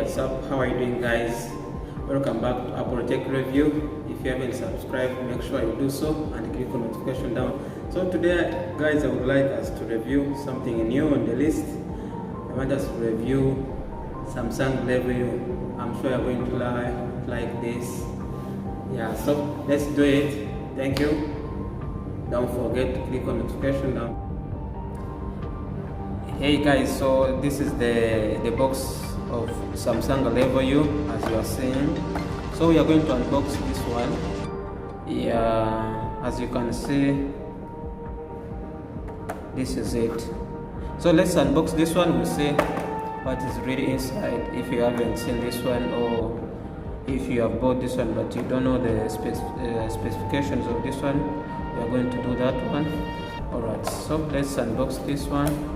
What's up? How are you doing, guys? Welcome back to Apple Tech Review. If you haven't subscribed, make sure you do so and click on notification down. So today, guys, I would like us to review something new on the list. I want us to review Samsung Level. I'm sure you're going to like this. Yeah, so let's do it. Thank you. Don't forget to click on notification down. Hey guys, so this is the box of Samsung Level U, as you are seeing. So we are going to unbox this one. Yeah, as you can see, this is it. So let's unbox this one. We'll see what is really inside. If you haven't seen this one, or if you have bought this one but you don't know the specifications of this one, we are going to do that one. Alright, so let's unbox this one.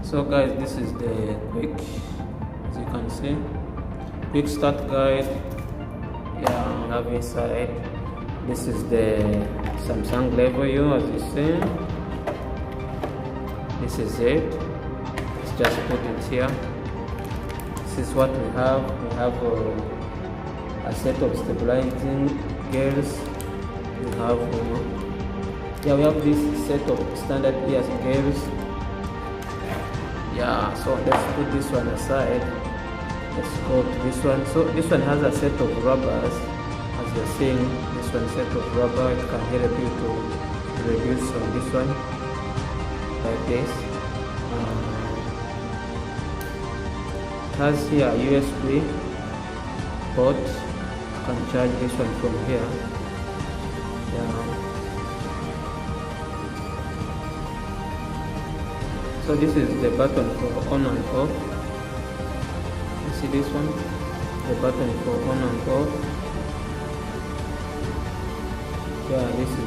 So guys, this is the quick, as you can see, quick start guide. Yeah, we have inside. This is the Samsung Level U, as you see. This is it. Let's just put it here. This is what we have. We have a set of stabilizing gears. We have we have this set of standard gears. Yeah, so let's put this one aside. Let's go to this one. So this one has a set of rubbers, as you're seeing. This one set of rubber. It can help you to reduce on this one, like this. It has here a USB port. You can charge this one from here. Yeah. So this is the button for on and off. You see this one? The button for on and off. Yeah, this is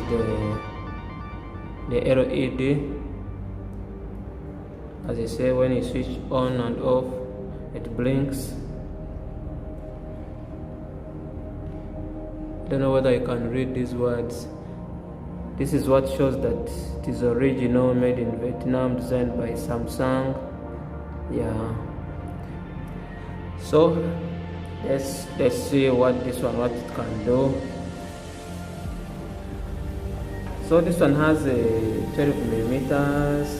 the LED. As I say, when you switch on and off, it blinks. I don't know whether you can read these words. This is what shows that it is original, made in Vietnam, designed by Samsung. Yeah. So let's see what it can do. So this one has a 12 millimeters.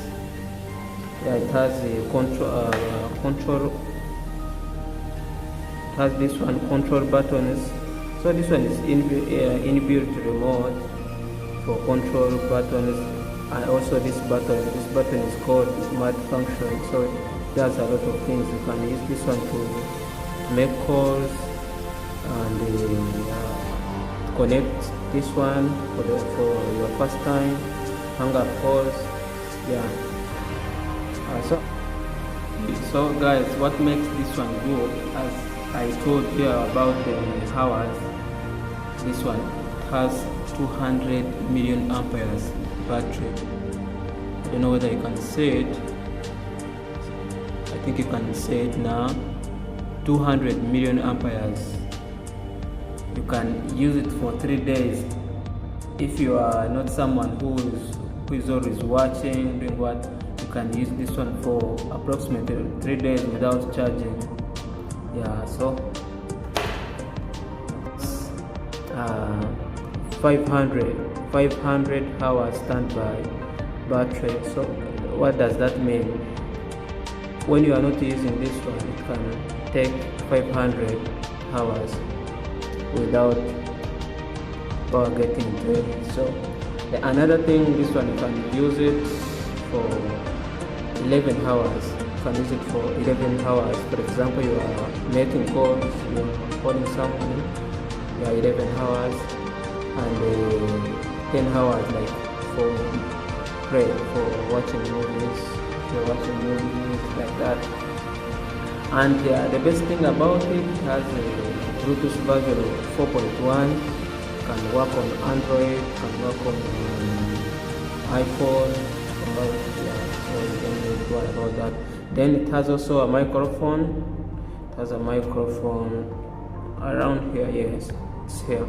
Yeah, it has a control. It has this one control buttons. So this one is inbuilt remote for control buttons, and also this button is called smart function. So it does a lot of things. You can use this one to make calls and connect this one for your first time, hang up calls. Yeah. So guys, what makes this one good, as I told you about the hours, this one has 200 million amperes battery. I don't know whether you can see it. I think you can see it now. 200 million amperes. You can use it for 3 days. If you are not someone who is always watching, doing what, you can use this one for approximately 3 days without charging. Yeah, so 500 hours standby battery. So what does that mean? When you are not using this one, it can take 500 hours without power getting drained. So another thing, this one you can use it for 11 hours. You can use it for 11 hours. For example, you are making calls, you are calling someone, you are 11 hours, and 10 hours like for watching movies. If you're watching movies like that. And the best thing about it has a Bluetooth version of 4.1. Can work on Android, can work on iPhone. So you don't need to worry about that. Then it has also a microphone. It has a microphone around here. Yes, it's here.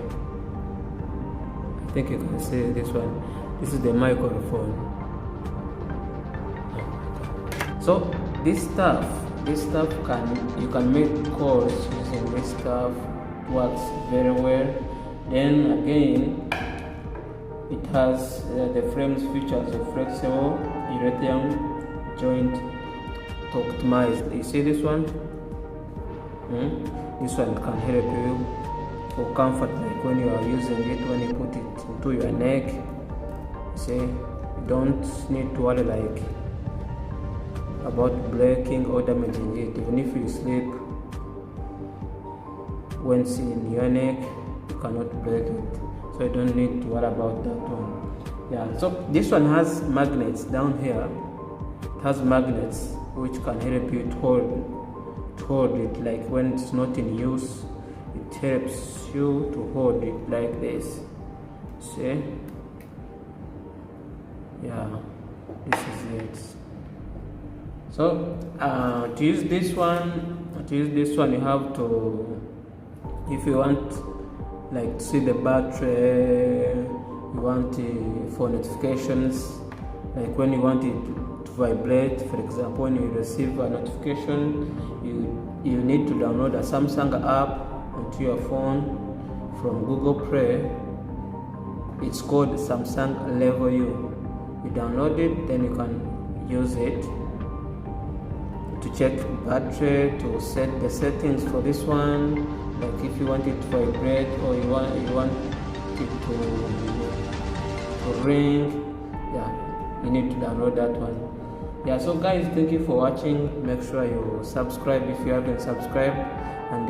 I think you can see this one. This is the microphone. So this stuff you can make calls using this stuff. It works very well. Then again, it has the frames features of flexible urethane joint optimized. You see this one? This one can help you for comfort, like when you are using it, when you put it into your neck. See, you don't need to worry like about breaking or damaging it. Even if you sleep when it's in your neck, you cannot break it, so you don't need to worry about that one. Yeah, so this one has magnets down here. It has magnets which can help you to hold it, like when it's not in use, it helps you to hold it like this. See? Yeah, this is it. So to use this one, you have to, if you want like to see the battery, you want for notifications, like when you want it to vibrate, for example, when you receive a notification, you need to download a Samsung app onto your phone from Google Play. It's called Samsung Level U. You download it, then you can use it to check battery, to set the settings for this one, like if you want it to vibrate or you want it to ring. Yeah, you need to download that one. Yeah, so guys, thank you for watching. Make sure you subscribe if you haven't subscribed, and